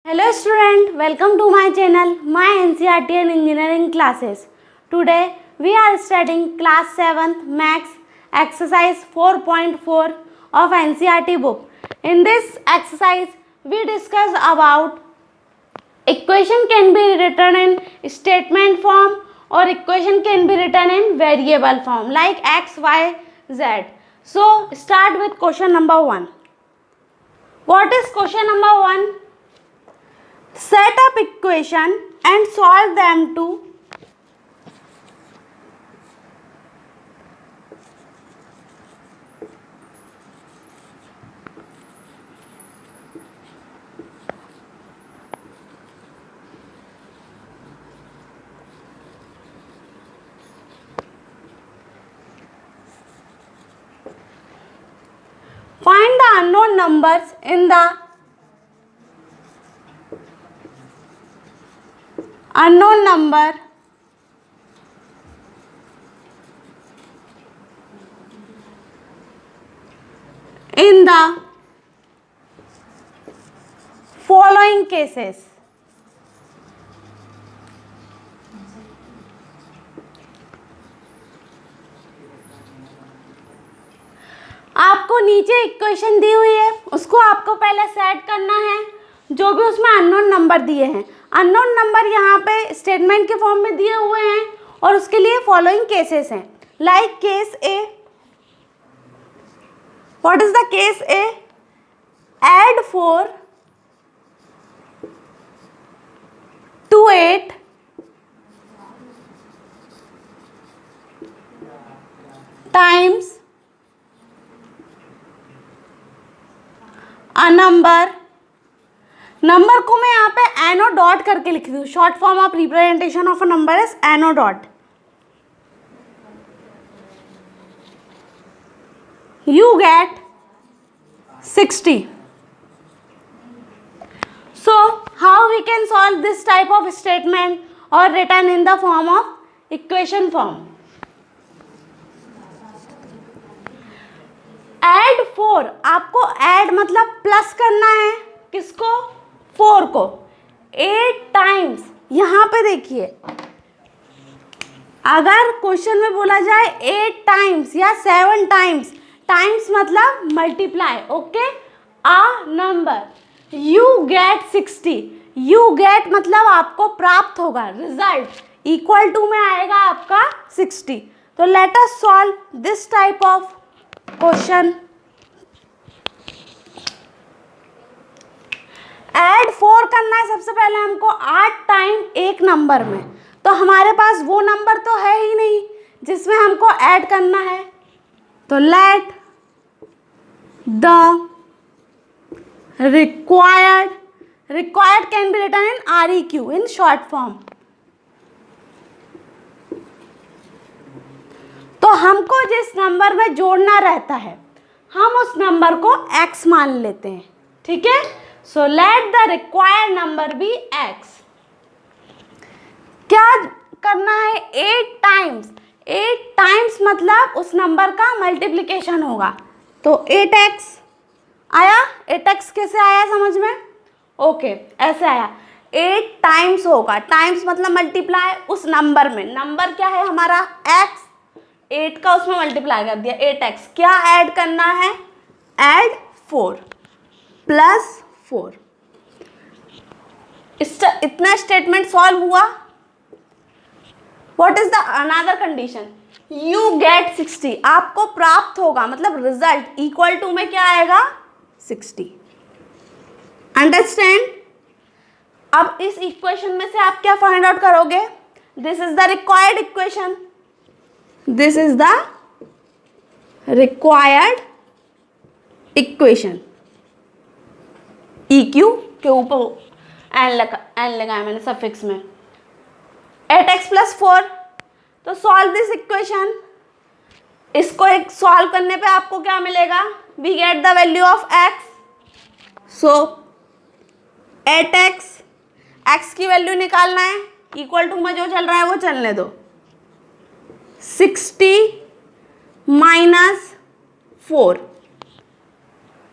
Hello student, welcome to my channel, my NCERT and engineering classes. Today we are studying class 7th maths exercise 4.4 of NCERT book. In this exercise we discuss about equation can be written in statement form or equation can be written in variable form like x, y, z. So start with question number 1. What is question number 1? Set up equation and solve them to find the unknown numbers in the unknown number in the following cases. आपको नीचे equation दी हुई है, उसको आपको पहले set करना है। जो भी उसमें अननोन नंबर दिए हैं, अननोन नंबर यहाँ पे स्टेटमेंट के फॉर्म में दिए हुए हैं और उसके लिए फॉलोइंग केसेस हैं। Like case A, what is the case A? Add 4 to 8 times a number को मैं यहाँ पे एनो डॉट करके लिख दूँ। Short form of representation of a number is a no dot. You get 60. So how we can solve this type of statement or written in the form of equation form? Add 4, आपको add मतलब plus करना है किसको? 4 को 8 times. यहाँ पे देखिए, अगर क्वेश्चन में बोला जाए 8 टाइम्स या 7 टाइम्स, टाइम्स मतलब multiply, okay, a number, you get 60। You get मतलब आपको प्राप्त होगा, रिजल्ट इक्वल टू में आएगा आपका 60। तो late us solve this type of question. Add 4 करना है सबसे पहले हमको 8 टाइम एक नंबर में, तो हमारे पास वो नंबर तो है ही नहीं जिसमें हमको ऐड करना है। तो let the required can be written in REQ, in short form। तो हमको जिस नंबर में जोड़ना रहता है हम उस नंबर को x मान लेते हैं, ठीक है। So let the required number be x। क्या करना है? 8 टाइम्स। 8 टाइम्स मतलब उस नंबर का मल्टीप्लिकेशन होगा। तो 8x आया। 8x कैसे आया समझ में? ओके, ऐसे आया। 8 टाइम्स होगा, टाइम्स मतलब मल्टीप्लाई उस नंबर में। नंबर क्या है हमारा? x, 8 का उसमें मल्टीप्लाई कर दिया 8x। क्या ऐड करना है? Add 4 plus 4। इतना स्टेटमेंट सॉल्व हुआ। What is the another condition? You get 60, आपको प्राप्त होगा मतलब रिजल्ट इक्वल टू में क्या आएगा? 60। अंडरस्टैंड? अब इस इक्वेशन में से आप क्या फाइंड आउट करोगे? This is the required equation, this is the required equation. EQ के ऊपर एन लगाया मैंने सफिक्स में। 8x plus 4। तो सॉल्व दिस इक्वेशन। इसको एक सॉल्व करने पे आपको क्या मिलेगा? We get the value of x। So 8x, x की वैल्यू निकालना है, इक्वल टू में जो चल रहा है वो चलने दो। 60 minus 4,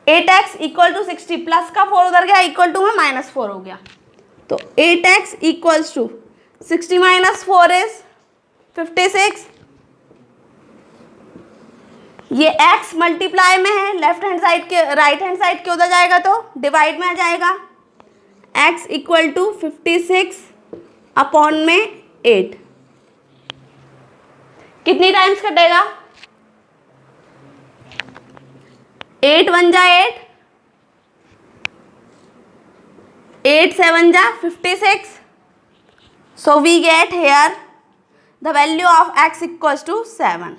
8x equal to 60, plus का 4 उधर गया, इक्वल टू में -4 हो गया। तो 8x equals to 60 minus 4 is 56। ये x मल्टीप्लाई में है, लेफ्ट हैंड साइड के राइट हैंड साइड के उधर जाएगा तो डिवाइड में आ जाएगा। x इक्वल टू 56 अपॉन में 8, कितनी टाइम्स कटेगा? 8 1 जा 8, 8 7 जा 56. So we get here the value of x equals to 7.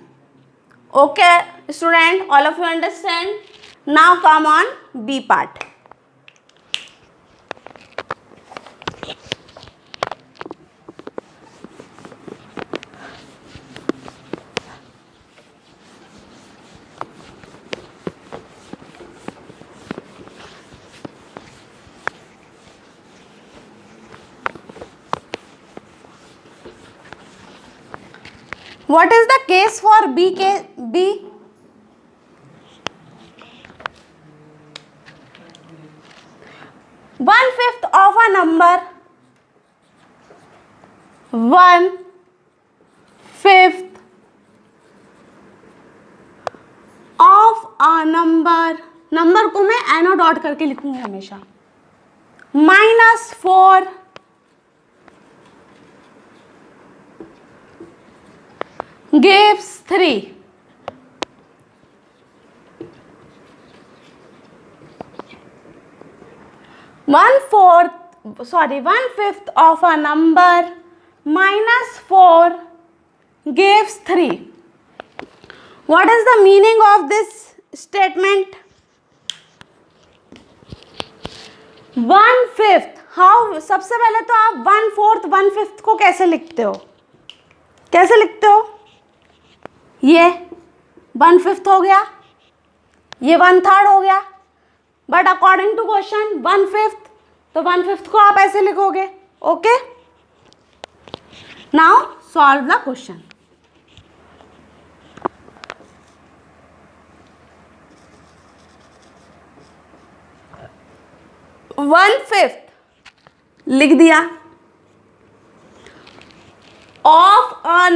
Okay, student, all of you understand? Now come on B part. What is the case for B? 1/5 of a number, 1/5 of a number को मैं एनो dot करके लिखूंगी हमेशा, -4 gives 3. 1/5 of a number -4 gives 3. What is the meaning of this statement? 1/5 how? सबसे पहले तो आप 1/4 1/5 को कैसे लिखते हो? कैसे लिखते हो? ये 1/5 हो गया, ये 1/3 हो गया, बट अकॉर्डिंग टू क्वेश्चन 1/5, तो 1/5 को आप ऐसे लिखोगे। Okay, now solve the question. One fifth लिख दिया ऑफ अ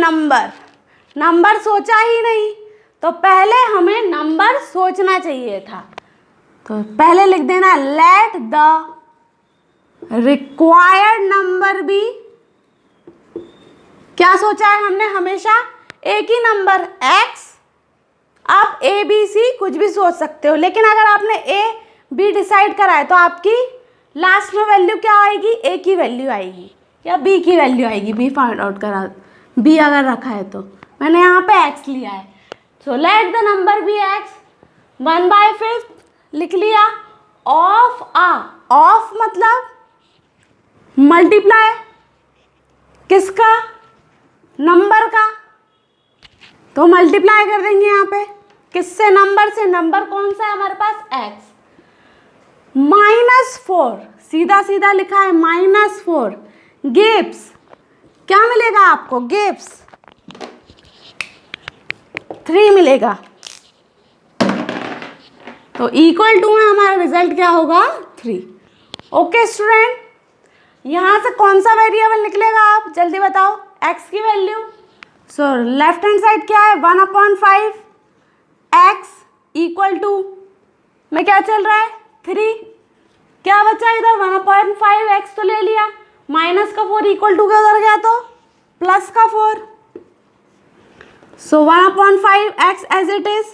नंबर सोचा ही नहीं, तो पहले हमें नंबर सोचना चाहिए था। तो पहले लिख देना let the required number be. क्या सोचा है हमने? हमेशा एक ही नंबर x। आप a b c कुछ भी सोच सकते हो, लेकिन अगर आपने a b डिसाइड करा है तो आपकी लास्ट में वैल्यू क्या आएगी? a की वैल्यू आएगी या b की वैल्यू आएगी। b फाइंड आउट करा, b अगर रखा है तो मैंने यहाँ पे x लिया है। So let the number be x। 1/5 लिख लिया ऑफ आ। ऑफ मतलब मल्टीप्लाई किसका? नंबर का। तो मल्टीप्लाई कर देंगे यहाँ पे किससे? नंबर से। नंबर कौन सा है हमारे पास? x। -4 सीधा सीधा लिखा है -4 गिव्स क्या मिलेगा आपको? गिव्स 3 मिलेगा। तो इक्वल टू में हमारा रिजल्ट क्या होगा? 3। ओके स्टूडेंट, यहाँ से कौन सा वेरिएबल निकलेगा आप जल्दी बताओ? x की वैल्यू। सो लेफ्ट हैंड साइड क्या है? 1/5 x इक्वल टू में क्या चल रहा है? 3। क्या बचा इधर? 1/5 x तो ले लिया, माइनस का 4 इक्वल टू क्या उधर गया तो प्लस का 4। सो 1/5 x एज इट इज।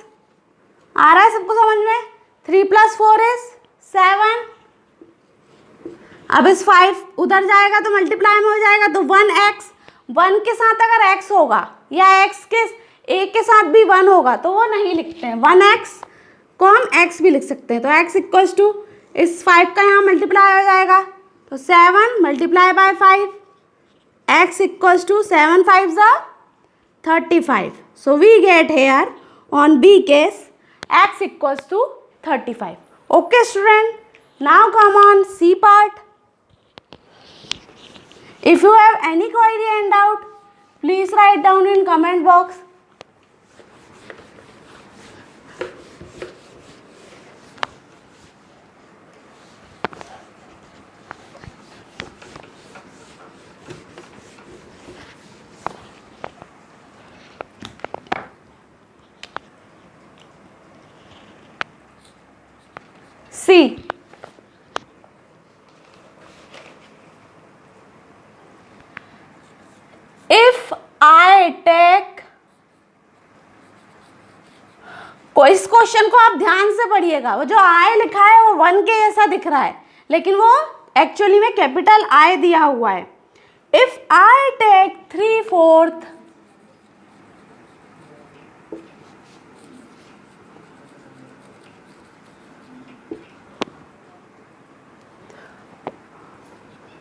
आ रहा है सबको समझ में? 3 + 4 इज 7। अब इस 5 उधर जाएगा तो मल्टीप्लाई में हो जाएगा, तो 1x 1 के साथ अगर x होगा या x के a के साथ भी 1 होगा तो वो नहीं लिखते हैं। 1x को हम x भी लिख सकते हैं। तो x इक्वल्स टू इस 5 का यहाँ मल्टीप्लाई हो जाएगा, तो 7 × 5 x equals to 7 5 35. So we get here on B case x equals to 35. Okay student, now come on C part. If you have any query and doubt, please write down in comment box. Question को आप ध्यान से पढ़िएगा। वो जो आई लिखा है वो 1 के जैसा दिख रहा है, लेकिन वो एक्चुअली में कैपिटल आई दिया हुआ है। If I take 3/4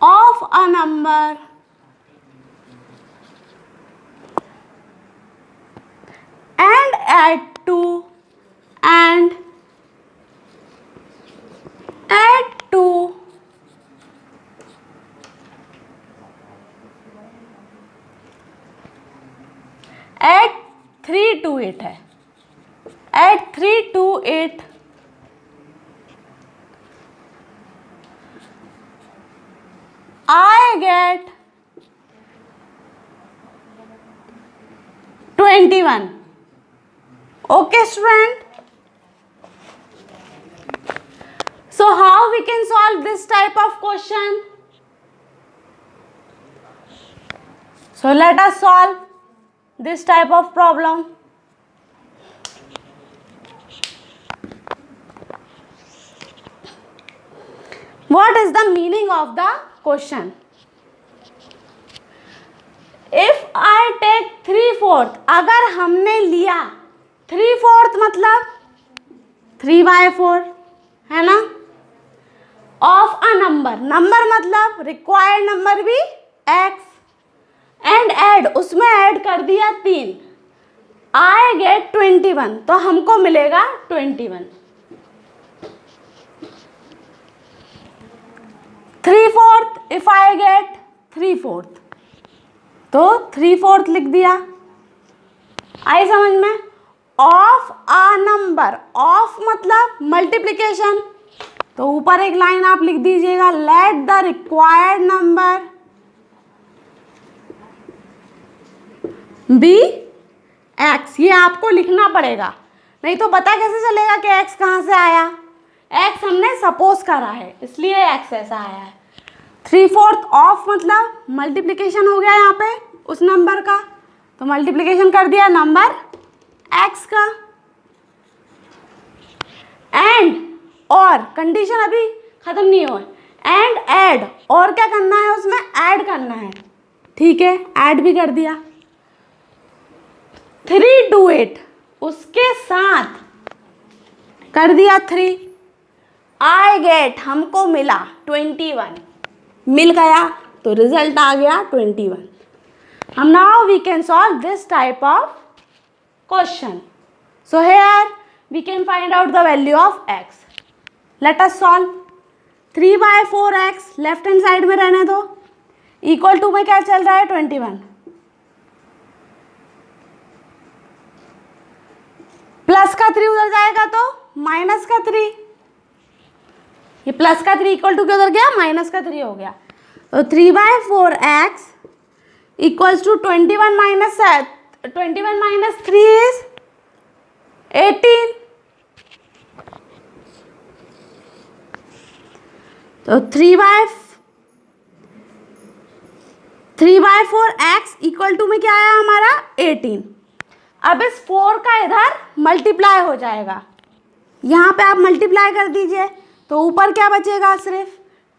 of a number and add to add add 3 to it है, add 3 to it I get 21. Okay, student. So how we can solve this type of question? So let us solve this type of problem. What is the meaning of the question? If I take 3/4, अगर हमने लिया 3/4 मतलब 3/4 है ना, of a number, number मतलब required number भी x, and add, उसमें add कर दिया 3, आई गेट 21, तो हमको मिलेगा 21। 3/4 इफ आई गेट 3/4, तो 3/4 लिख दिया। आई समझ में? ऑफ आ नंबर, ऑफ मतलब मल्टीप्लिकेशन, तो ऊपर एक लाइन आप लिख दीजिएगा, let the required number be x. ये आपको लिखना पड़ेगा, नहीं तो पता कैसे चलेगा कि एक्स कहाँ से आया। एक्स हमने सपोज करा है, इसलिए एक्स ऐसा आया है। 3/4 ऑफ मतलब मल्टीप्लिकेशन हो गया यहाँ पे उस नंबर का, तो मल्टीप्लिकेशन कर दिया नंबर एक्स का। एंड और कंडीशन अभी खत्म नहीं हुआ, एंड ऐड, और क्या करना है उसमें, ऐड करना है। ठीक है, ऐड भी कर दिया। 3 to 8 उसके साथ कर दिया 3, आई गेट, हमको मिला 21, मिल गया तो रिजल्ट आ गया 21। हम now we can solve this type of question. So here we can find out the value of x। Let us solve. 3/4x left hand side में रहने दो, इक्वल टू में क्या चल रहा है 21, प्लस का 3 उधर जाएगा तो माइनस का 3, ये प्लस का 3 इक्वल टू क्या उधर गया, माइनस का 3 हो गया। तो 3/4x equals to 21 minus 3 is 18। तो 3/4x इक्वल टू में क्या आया हमारा 18। अब इस 4 का इधर मल्टीप्लाई हो जाएगा, यहाँ पे आप मल्टीप्लाई कर दीजिए, तो ऊपर क्या बचेगा, सिर्फ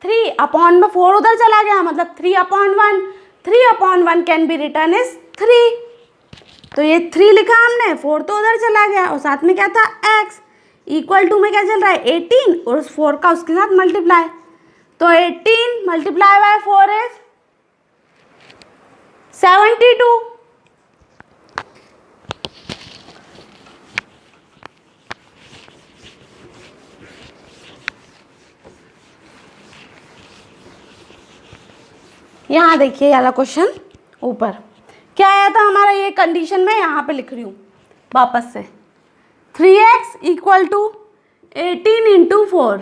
3/, 4 उधर चला गया मतलब 3/1, 3/1 कैन बी रिटर्न इज 3। तो ये 3 लिखा हमने, 4 तो उधर चला गया, और साथ में क्या था x, इक्वल टू में क्या चल रहा है 18, और उस 4 का उसके साथ मल्टीप्लाई, तो 18 मल्टीप्लाई बाय 4 इज 72। यहाँ देखिए वाला क्वेश्चन ऊपर क्या आया था हमारा, ये कंडीशन में यहाँ पे लिख रही हूँ वापस से। 3x इक्वल टू 18 इंटू 4,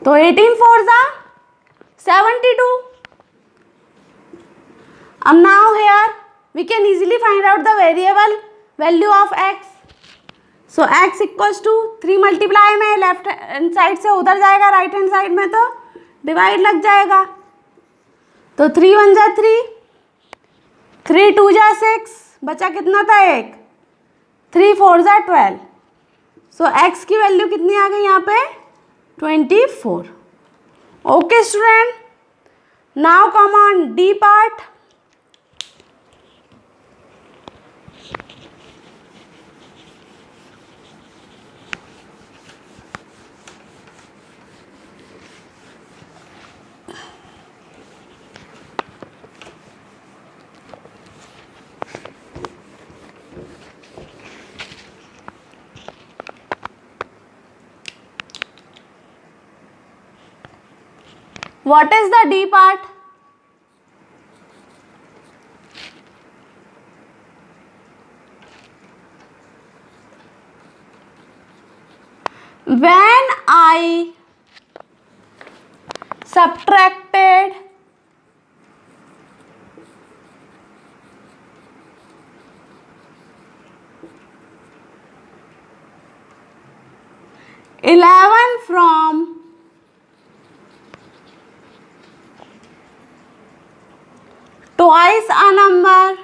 तो 18 4 जा 72। अब now here we can easily find out the variable value of x। So x equals to 3 multiply में लेफ्ट हैंड साइड से उधर जाएगा राइट हैंड साइड में, तो डिवाइड लग जाएगा, तो 3 1 जा 3, 3 2 जा 6, बचा कितना था 1, 3 4 ज़ा 12। सो x की वैल्यू कितनी आ गई यहाँ पे 24। Okay student, now come on D part. What is the D part? When I subtracted from twice a number,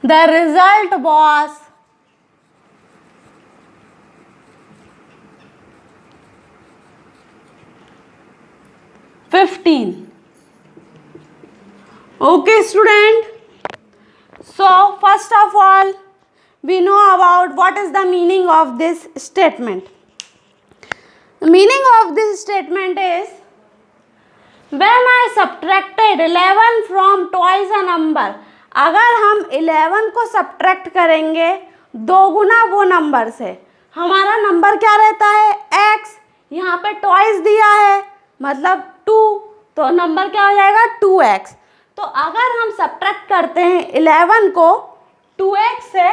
the result was 15. Okay student, so first of all we know about what is the meaning of this statement. The meaning of this statement is when I subtracted 11 from twice a number, अगर हम 11 को subtract करेंगे दो गुना वो number से, हमारा number क्या रहता है x, यहाँ पे ट्वाइस दिया है मतलब 2, तो नंबर क्या हो जाएगा 2x। तो अगर हम सब्ट्रैक्ट करते हैं 11 को 2x से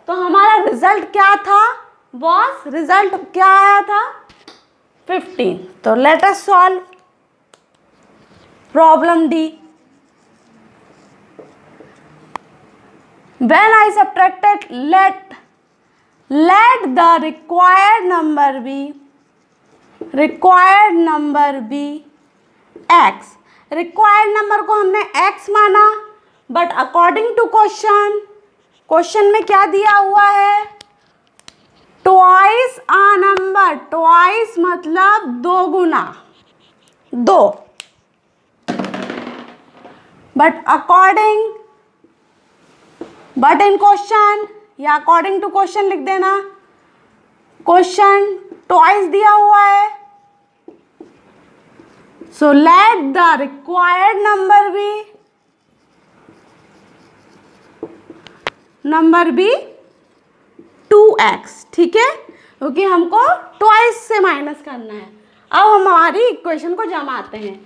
तो हमारा रिजल्ट क्या था, रिजल्ट क्या आया था 15। तो late us solve problem D. When I subtracted, let the required number be x। required number को हमने x माना, बट अकॉर्डिंग टू क्वेश्चन में क्या दिया हुआ है ट्वाइस आ नंबर, ट्वाइस मतलब दो गुना, दो, बट इन क्वेश्चन या अकॉर्डिंग टू क्वेश्चन लिख देना, क्वेश्चन ट्वाइस दिया हुआ है। So let the required number be 2x, ठीक है, क्योंकि हमको ट्वाइस से माइनस करना है। अब हम हमारी इक्वेशन को जमाते हैं,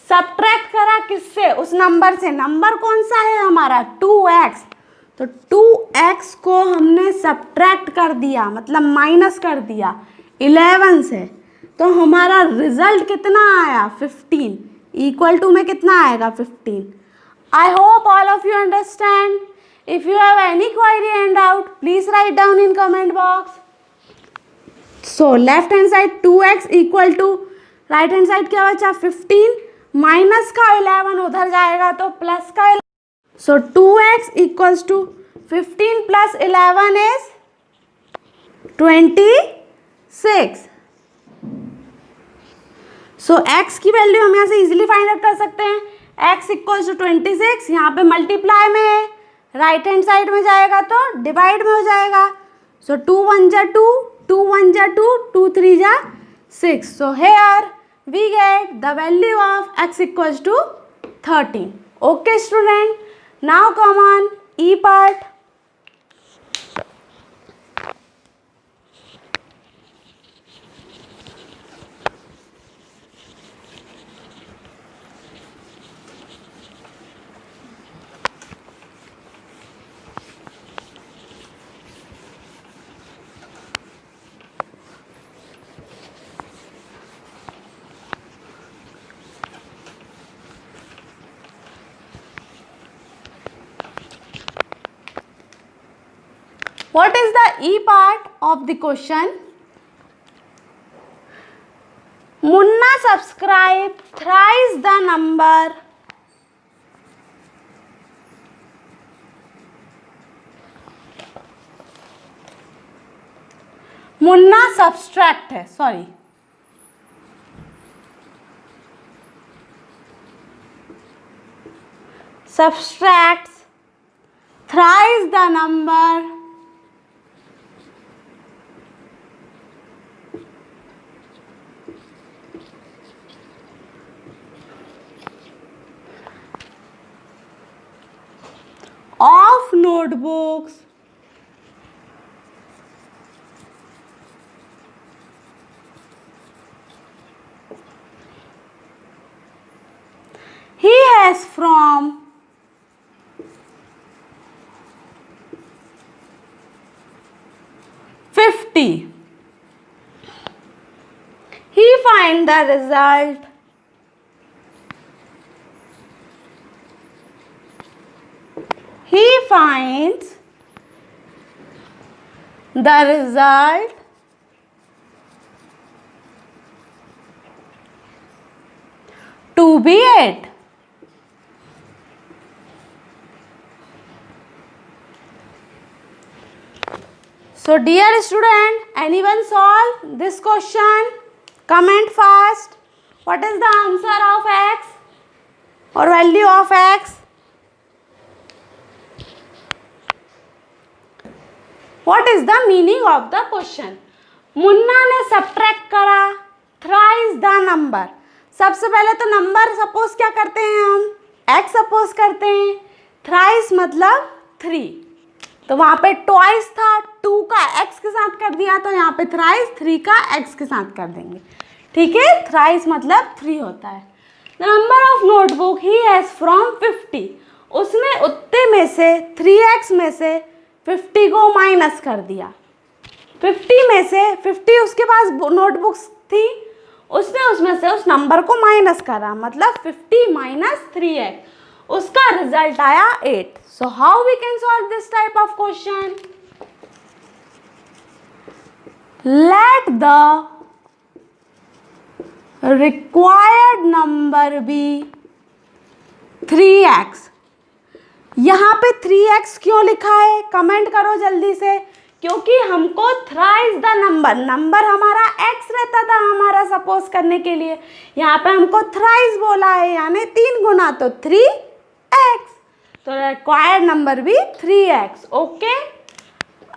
सब्ट्रैक्ट करा किससे, उस नंबर से, नंबर कौन सा है हमारा 2x, तो 2x को हमने सब्ट्रैक्ट कर दिया मतलब माइनस कर दिया 11 से, तो हमारा रिजल्ट कितना आया 15, इक्वल टू में कितना आएगा 15। I hope all of you understand. If you have any query and doubt please write down in comment box. So left hand side 2x equal to, right hand side क्या बचा 15, minus का 11 उधर जाएगा तो plus का, so 2x equals to 15 plus 11 is 26। so x की value हम यहाँ से इजीली फाइंड आउट कर सकते हैं, x इक्वल्स टू 26, यहाँ पे मल्टीप्लाई में है, राइट हैंड साइड में जाएगा तो डिवाइड में हो जाएगा। so 2 1 जा 2, 2 1 जा 2, 2 3 जा 6, so here we get the value of x equals to 13। okay student, now come on E part। What is the E part of the question? Munna subscribe thrice the number. Munna subtract है, sorry, subtracts thrice the number of notebooks he has from 50. He finds the result to be 8. So dear student, anyone solve this question? Comment fast. What is the answer of x or value of x? What is the meaning of the question? Munna ने subtract करा thrice the number. सबसे पहले तो number suppose क्या करते हैं हम, x suppose करते हैं. थ्राइस मतलब 3, तो वहाँ पे ट्वाइस था, 2 का x के साथ कर दिया, तो यहाँ पे थ्राइस 3 का x के साथ कर देंगे. ठीक है, थ्राइस मतलब 3 होता है. Number of notebook he has from 50. उसने उतने में से 3x में से 50 को माइनस कर दिया. 50 में से 50 उसके पास नोटबुक्स थी, उसने उसमें से उस नंबर को माइनस करा, मतलब 50 माइनस 3x, उसका रिजल्ट आया 8. So how we can solve this type of question? Let the required number be 3x. यहाँ पे 3x क्यों लिखा है, कमेंट करो जल्दी से. क्योंकि हमको थ्राइस द नंबर हमारा x रहता था हमारा सपोज करने के लिए, यहाँ पे हमको थ्राइस बोला है, यानी 3 गुना तो 3x, तो रिक्वायर्ड नंबर भी 3x. ओके,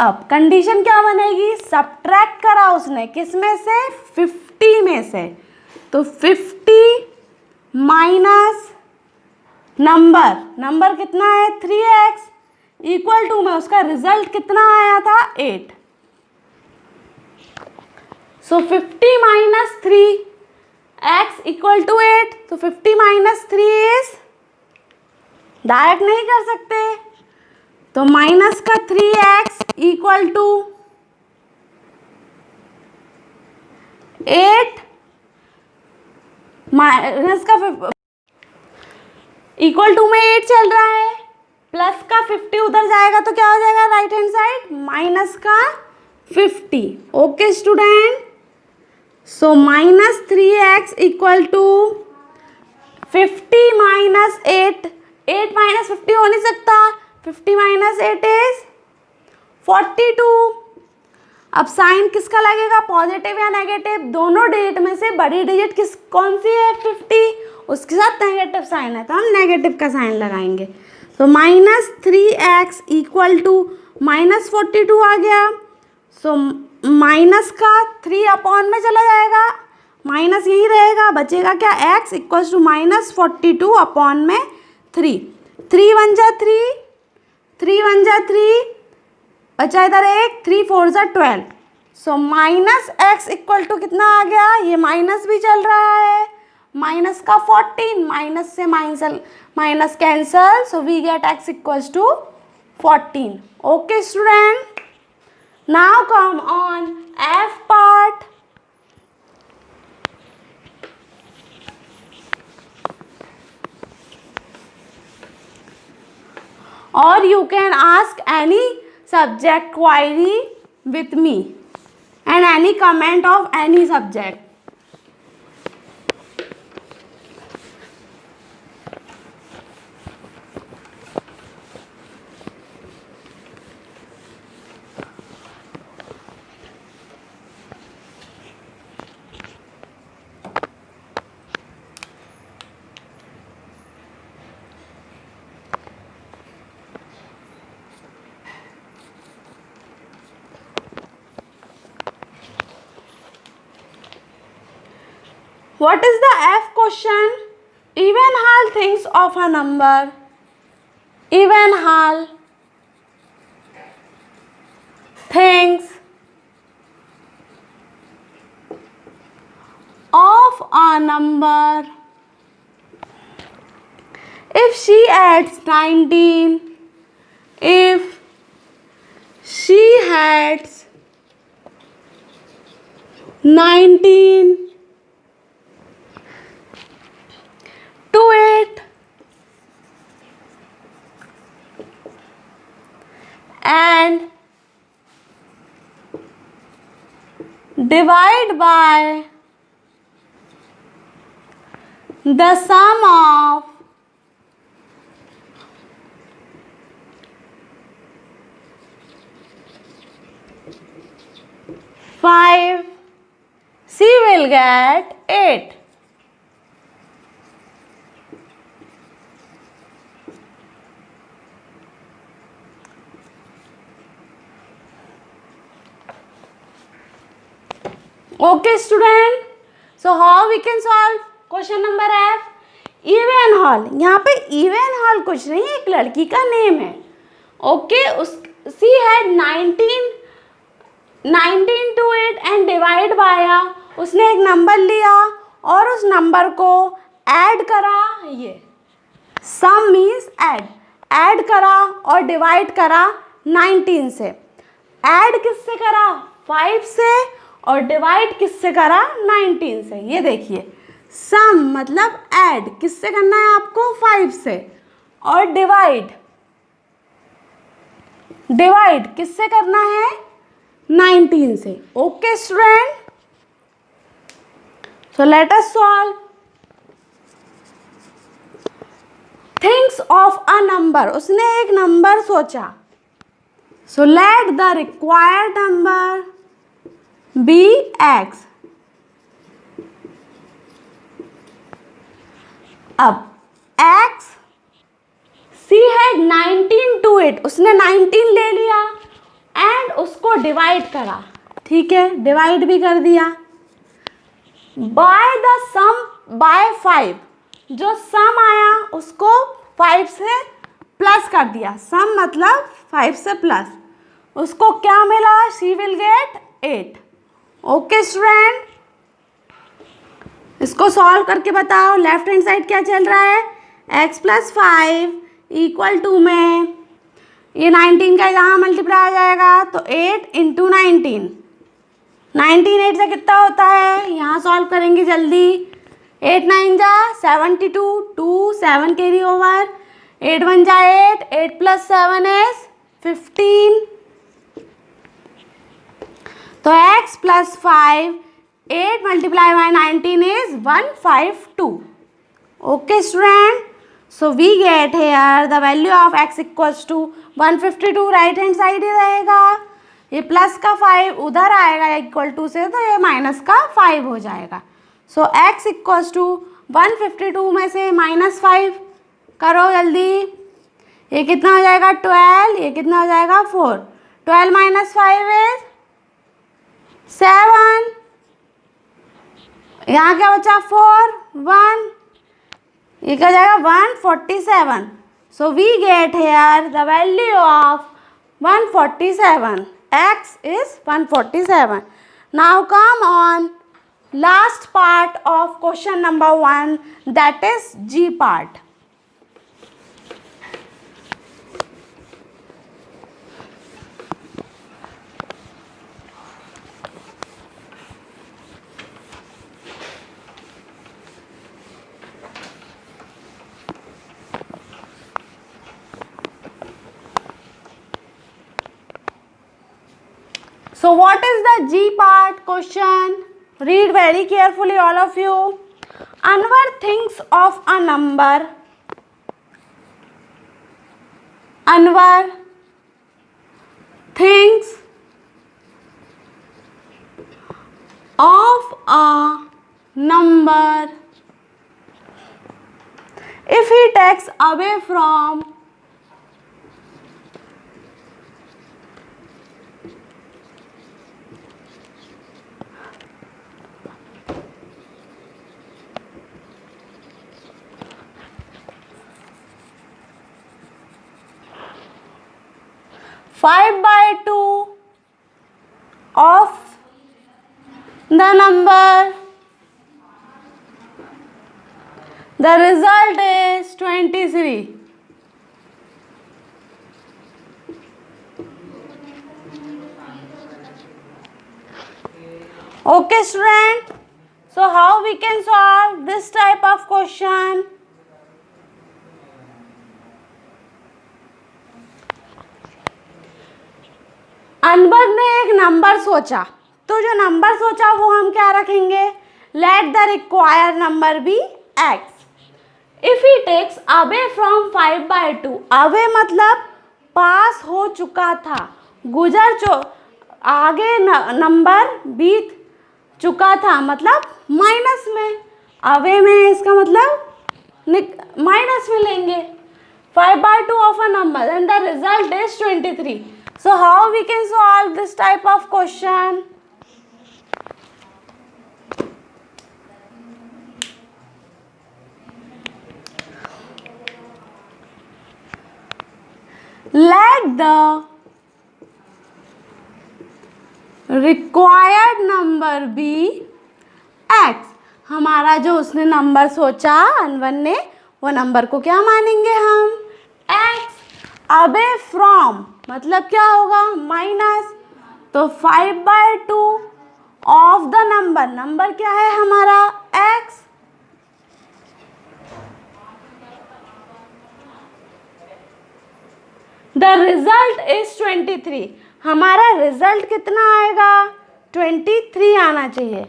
अब कंडीशन क्या बनेगी, सब्ट्रैक्ट करा उसने किस में से, 50 में से, तो 50 माइनस नंबर कितना है 3x इक्वल टू में उसका रिजल्ट कितना आया था 8. सो 50 माइनस 3x इक्वल टू 8, तो 50 माइनस 3 इज, डायरेक्ट नहीं कर सकते, तो माइनस का 3x इक्वल टू 8 माइनस का इक्वल टू में 8 चल रहा है, प्लस का 50 उधर जाएगा तो क्या हो जाएगा राइट हैंड साइड, माइनस का 50. Okay student, so minus 3x equal to 50 minus 8 minus 50 हो नहीं सकता, 50 माइनस 8 इज 42. अब साइन किसका लगेगा, पॉजिटिव या नेगेटिव, दोनों डिजिट में से बड़ी डिजिट कौन सी है 50, उसके साथ नेगेटिव साइन है, तो हम नेगेटिव का साइन लगाएंगे. तो minus 3x equal to minus 42 आ गया. सो माइनस का 3 अपॉन में चला जाएगा, माइनस यही रहेगा, बचेगा क्या x equals to minus 42 upon में 3. 3 1 जा 3, 3 1 जा 3, बचा इधर 1, 3 4 जा 12. So minus x equal to कितना आ गया, ये माइनस भी चल रहा है, माइनस का 14, माइनस से minus cancel, so we get x equals to 14. Okay student, now come on f part. or you can ask any subject query with me and any comment of any subject. What is the F question? Evenhall thinks of a number. Evenhall thinks of a number if she adds 19, if she adds 19 to it and divide by the sum of five, she will get 8. Okay student, so how we can solve question number F? Evenhall, यहाँ पे Evenhall कुछ नहीं, एक लड़की का name है. Okay, she had 19 to it and divide by, उसने एक नंबर लिया और उस नंबर को ऐड करा. ये सम मीन्स ऐड करा और डिवाइड करा 19 से. ऐड किससे करा? 5 से. और डिवाइड किससे करा? 19 से. ये देखिए, सम मतलब ऐड किससे करना है आपको? 5 से. और डिवाइड किससे करना है? 19 से. Okay student, so let us solve. Thinks of a number, उसने एक नंबर सोचा. So let the required number be x. अब x, she had 19 to it, उसने 19 ले लिया एंड उसको डिवाइड करा. ठीक है, डिवाइड भी कर दिया. बाय द सम बाय 5, जो सम आया उसको 5 से प्लस कर दिया. सम मतलब 5 से प्लस. उसको क्या मिला? She will get 8. Okay student, इसको सॉल्व करके बताओ. लेफ्ट हैंड साइड क्या चल रहा है? x प्लस 5 इक्वल टू में ये 19 का यहाँ मल्टीप्लाई आ जाएगा तो 8 इंटू 19. 8 से कितना होता है? यहाँ सॉल्व करेंगे जल्दी. 8 9 जा 72, 2 7 कैरी ओवर, 8 1 जा 8, 8 प्लस 7 इज 15. तो x plus 5, 8 multiply by 19 is 152. Okay student, so we get here the value of x equals to 152. Right hand side ही रहेगा. ये प्लस का 5 उधर आएगा इक्वल टू से, तो ये माइनस का 5 हो जाएगा. सो x इक्वल्स टू 152 में से -5 करो जल्दी. ये कितना हो जाएगा? 12. ये कितना हो जाएगा? 4. 12 माइनस 5 इज 7. यहाँ क्या बचा? 4 1. ये क्या हो जाएगा? 147. So we get here the value of 147. x is 147. Now come on last part of question number 1, that is G part. So what is the G part question? Read very carefully all of you. Anwar thinks of a number. Anwar thinks of a number if he takes away from 5/2 of the number. The result is 23. Okay student, so how we can solve this type of question? Anwar ने एक number सोचा, तो जो number सोचा वो हम क्या रखेंगे? Let the required number be x. If he takes away from 5/2, away मतलब पास हो चुका था, आगे नंबर बीत चुका था, मतलब माइनस में, अवे में इसका मतलब माइनस में लेंगे 5/2 of a number and the result is 23. So how we can solve this type of question? Let the required number be x. हमारा जो उसने नंबर सोचा अनवर ने, वो नंबर को क्या मानेंगे हम? x. अबे फ्रॉम मतलब क्या होगा? माइनस, तो 5/2 ऑफ द नंबर, नंबर क्या है हमारा? x. The result is 23. हमारा रिजल्ट कितना आएगा? 23 आना चाहिए.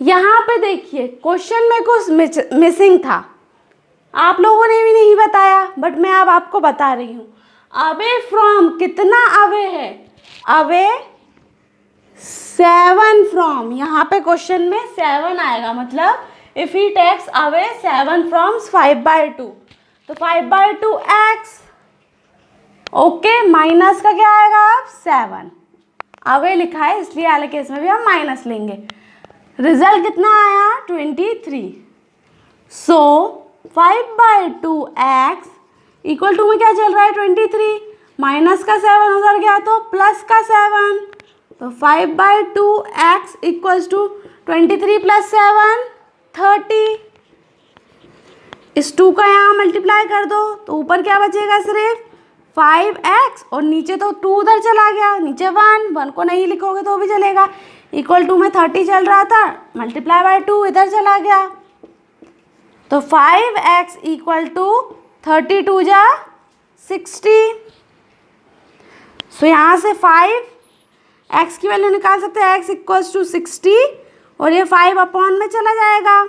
यहाँ पे देखिए क्वेश्चन में कुछ मिसिंग था, आप लोगों ने भी नहीं बताया, बट मैं अब आपको बता रही हूँ. अवे फ्रॉम, कितना अवे है? अवे 7 फ्रॉम, यहाँ पे क्वेश्चन में 7 आएगा, मतलब if he takes away 7 from 5/2, तो 5/2 x. ओके, माइनस का क्या आएगा? अब 7 अवे लिखा है इसलिए वाले केस में भी हम माइनस लेंगे. रिजल्ट कितना आया? 23. सो 5/2 x इक्वल टू में क्या चल रहा है? 23. माइनस का 7 उधर गया तो प्लस का 7, तो 5/2 x इक्वल्स टू 23 प्लस 7 30. इस 2 का यहाँ मल्टीप्लाई कर दो तो ऊपर क्या बचेगा? सिर्फ 5x, और नीचे तो 2 उधर चला गया, नीचे 1 को नहीं लिखोगे तो भी चलेगा. इक्वल टू में 30 चल रहा था, मल्टीप्लाई बाय 2 इधर चला गया, तो 5x इक्वल टू 32 जा 60. सो यहाँ से 5x की वैल्यू निकाल सकते हैं, x इक्वल्स टू 60, और ये 5 अपॉन में चला जाएगा,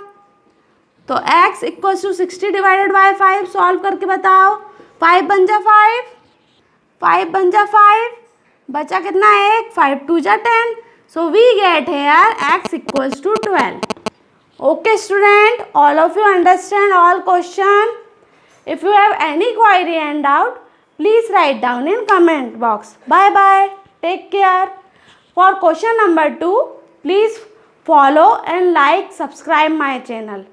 तो x equals to 60 divided by 5. Solve करके बताओ. 5 बन जा 5, 5 बन जा 5, बचा कितना? 1, 5 2 जा 10. So we get here x equals to 12. Okay student, all of you understand all question. If you have any query and doubt, please write down in comment box. Bye bye. Take care. For question number 2, please follow and like, subscribe my channel.